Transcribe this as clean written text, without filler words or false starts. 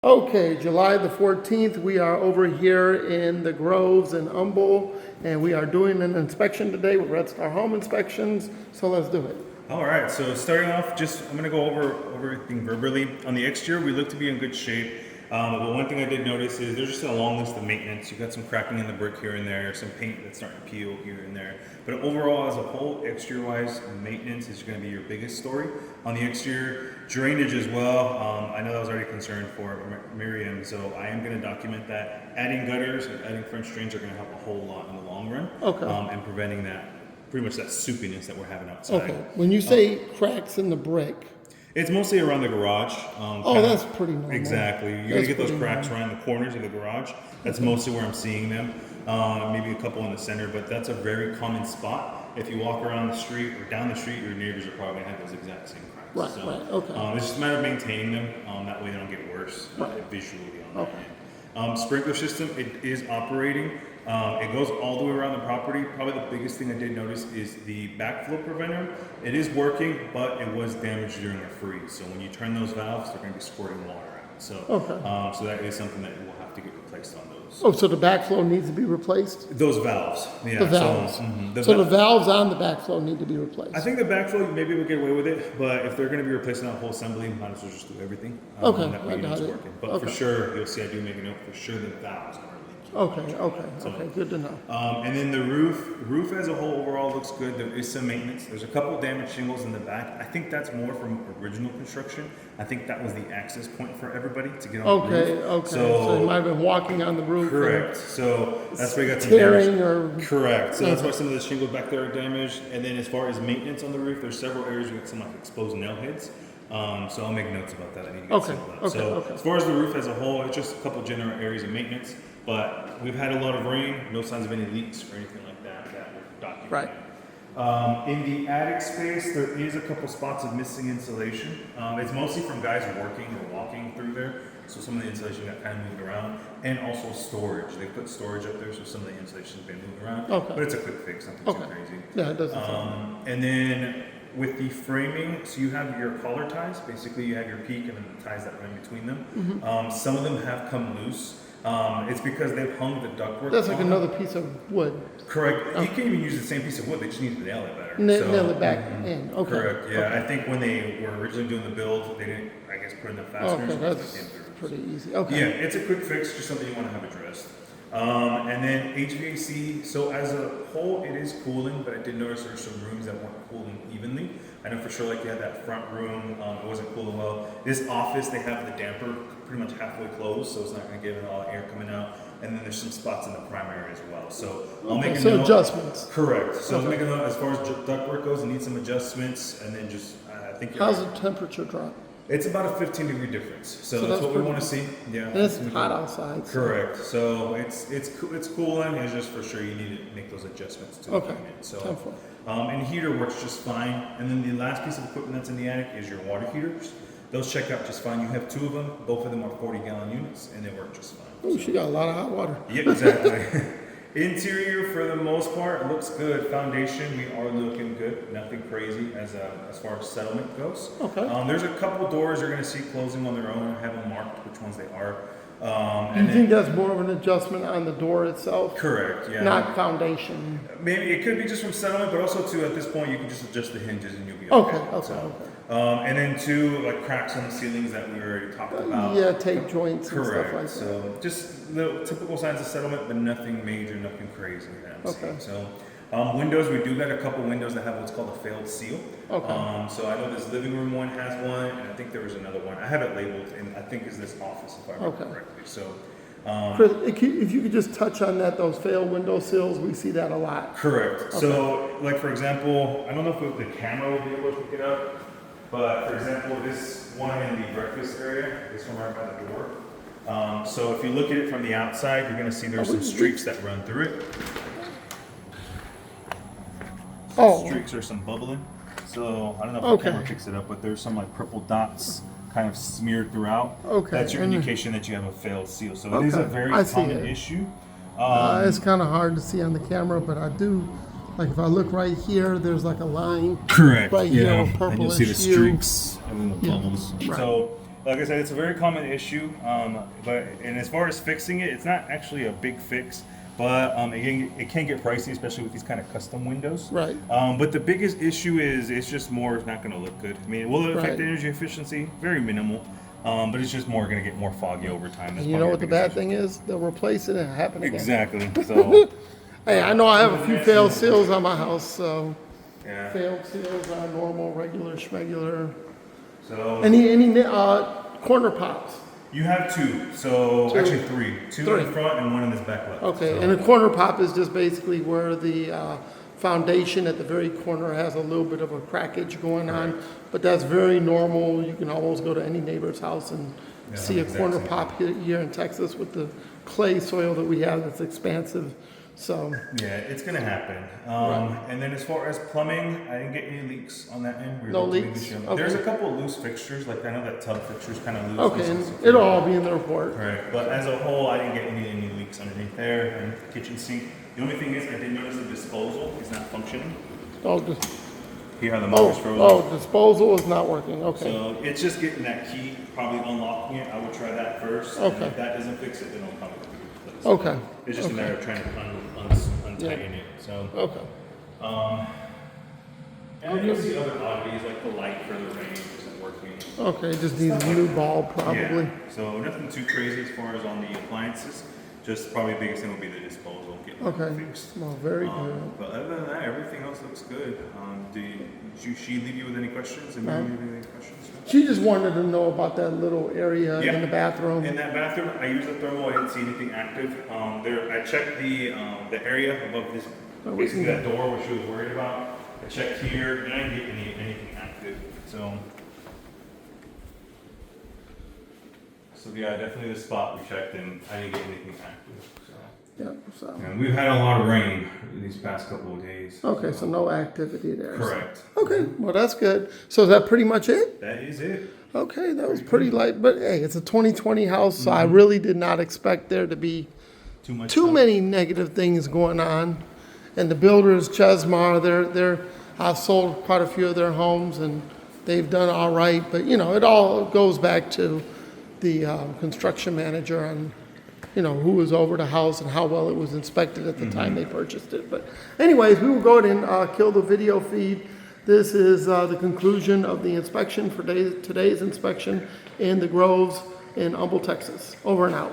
Okay, July the 14th, we are over here in the Groves in Humble, and we are doing an inspection today with Red Star Home Inspections, so let's do it. All right, so starting off, I'm going to go over everything verbally. On the exterior, we look to be in good shape. But one thing I did notice is there's just a long list of maintenance. You've got some cracking in the brick here and there, some paint that's starting to peel here and there. But overall, as a whole, exterior-wise, maintenance is going to be your biggest story. On the exterior, drainage as well. I know that was already a concern for Miriam, so I am going to document that. Adding gutters and adding French drains are going to help a whole lot in the long run. Okay. And preventing that, pretty much that soupiness that we're having outside. Okay, when you say cracks in the brick, It's mostly around the garage. that's pretty normal. Exactly. You're going to get those cracks around the corners of the garage. That's mostly where I'm seeing them. Maybe a couple in the center, but that's a very common spot. If you walk around the street or down the street, your neighbors are probably going to have those exact same cracks. Right, okay. It's just a matter of maintaining them. That way they don't get worse visually on that end. Sprinkler system, it is operating. It goes all the way around the property. Probably the biggest thing I did notice is the backflow preventer. It is working, but it was damaged during a freeze. So when you turn those valves, they're going to be squirting water out. So, so that is something that will have to get replaced on those. Oh, so the backflow needs to be replaced? Those valves, yeah. The valves. So, the valves on the backflow need to be replaced? I think the backflow, maybe we'll get away with it, but if they're going to be replacing that whole assembly, might as well just do everything. That way it's working. But for sure, you'll see I do make a note, for sure the valves are leaking. Okay, good to know. And then the roof as a whole overall looks good. There is some maintenance. There's a couple of damaged shingles in the back. I think that's more from original construction. I think that was the access point for everybody to get on the roof. Okay. So you might have been walking on the roof. Correct. So that's why you got some tearing damage. Correct. So that's why some of the shingles back there are damaged. And then as far as maintenance on the roof, there's several areas with some like exposed nail heads. So I'll make notes about that. I need to get some of that. As far as the roof as a whole, it's just a couple general areas of maintenance. But we've had a lot of rain, no signs of any leaks or anything like that we're documenting. Right. In the attic space, there is a couple spots of missing insulation. It's mostly from guys working or walking through there. So some of the insulation got kind of moved around. And also storage. They put storage up there, so some of the insulation's been moved around. But it's a quick fix, nothing too crazy. Yeah, it doesn't and then with the framing, so you have your collar ties. Basically, you have your peak and then the ties that run between them. Some of them have come loose. It's because they've hung the ductwork. That's like another piece of wood. Correct. You can even use the same piece of wood. They just need to nail it better. Nail it back in. Okay. Correct. Yeah. I think when they were originally doing the build, they didn't, I guess, put enough fasteners. Okay, that's pretty easy. Okay. Yeah, it's a quick fix, just something you want to have addressed. And then HVAC. So as a whole, it is cooling, but I did notice there were some rooms that weren't cooling evenly. I know for sure, like you had that front room, it wasn't cooling well. This office, they have the damper pretty much halfway closed, so it's not going to get all the air coming out. And then there's some spots in the primary as well. So I'll make a note. Adjustments. Correct. So I'll make a note as far as ductwork goes. It needs some adjustments, and then just I think. How's the temperature drop? It's about a 15-degree difference. So that's what we want to see. Yeah. And it's hot outside. Correct. So it's cooling. It's just for sure you need to make those adjustments to the equipment. So and heater works just fine. And then the last piece of equipment that's in the attic is your water heaters. Those check out just fine. You have two of them. Both of them are 40-gallon units, and they work just fine. Oh, she got a lot of hot water. Yep, exactly. Interior, for the most part, looks good. Foundation, we are looking good. Nothing crazy as far as settlement goes. Okay. There's a couple doors you're going to see closing on their own. I haven't marked which ones they are. Do you think that's more of an adjustment on the door itself? Correct, yeah. Not foundation? Maybe it could be just from settlement, but also, too, at this point, you can just adjust the hinges and you'll be okay. Okay. And then, two, like cracks on the ceilings that we already talked about. Yeah, tape joints and Correct. stuff like that. So just the typical signs of settlement, but nothing major, nothing crazy that I'm seeing. So windows, we do got a couple windows that have what's called a failed seal. Okay. So I know this living room one has one, and I think there was another one. I have it labeled, and I think is this office, if I remember correctly. So. Chris, if you could just touch on that, those failed window sills, we see that a lot. Correct. Okay. So, like for example, I don't know if the camera will be able to pick it up, but for example, this one in the breakfast area, this one right by the door. So if you look at it from the outside, you're going to see there's some streaks that run through it. Streaks or some bubbling. So I don't know if the camera picks it up, but there's some like purple dots kind of smeared throughout. That's your indication that you have a failed seal. So it is a very common issue. It's kind of hard to see on the camera, but I do. Like if I look right here, there's like a line. Correct. Right here, and you'll see the streaks and then the bubbles. Right. So like I said, it's a very common issue. And as far as fixing it, it's not actually a big fix. But it can get pricey, especially with these kind of custom windows. Right. But the biggest issue is it's just more. It's not going to look good. I mean, will it affect Right. the energy efficiency? Very minimal. But it's just more going to get more foggy over time. That's You know probably what the biggest bad issue. thing is? They'll replace it and it'll happen again. Exactly. So Hey, I know I have a few failed seals on my house, so yeah. failed seals are normal, regular, schmegular. So Any corner pops? you have two. So Two. actually three. Two Three. in the front and one in this back left. Okay, So, and a corner pop is just basically where the foundation at the very corner has a little bit of a crackage going on, but that's very normal. You can almost go to any neighbor's house and Yeah, see a exact corner same pop here in Texas with the clay soil that we have that's expansive. So, yeah, it's gonna happen. And then as far as plumbing, I didn't get any leaks on that end. We No looked in leaks? good shape. Okay. There's a couple of loose fixtures, like I know that tub fixture's kind of loose. okay, There's and some it'll all be in the report. Right, but as a whole, I didn't get any leaks underneath there. And the kitchen sink. The only thing is, I did notice the disposal is not functioning. Oh, Here are the motors frozen. disposal is not working, okay. So it's just getting that key, probably unlocking it. I would try that first. Okay. And if that doesn't fix it, then I'll come with it. Okay, It's just a okay. matter of trying to untighten it. So. Okay. And then you'll see other oddities like the light for the rain isn't working. Okay, just needs a new bulb probably. Yeah. So nothing too crazy as far as on the appliances. Just probably the biggest thing will be the disposal getting Okay, fixed. well, very good. But other than that, everything else looks good. Did she leave you with any questions? Did No. you leave you with any questions? She just wanted to know about that little area Yeah. in the bathroom. In that bathroom, I used a thermal. I didn't see anything active. I checked the area above this, Oh, we basically can that door, which she was worried about. I checked here, and I didn't get anything active. So yeah, definitely the spot we checked, and I didn't get anything active. So. Yeah, so, And we've had a lot of rain these past couple of days. okay, so no activity there. Correct. Okay, well, that's good. So is that pretty much it? That is it. Okay, that was pretty light, but hey, it's a 2020 house, so I really did not expect there to be Too much. too stuff. many negative things going on. And the builders, Chesmar, I sold quite a few of their homes and they've done all right. But, it all goes back to the construction manager and, who was over the house and how well it was inspected at the time they purchased it. But anyways, we will go ahead and kill the video feed. This is the conclusion of the inspection for today's inspection in the Groves in Humble, Texas. Over and out.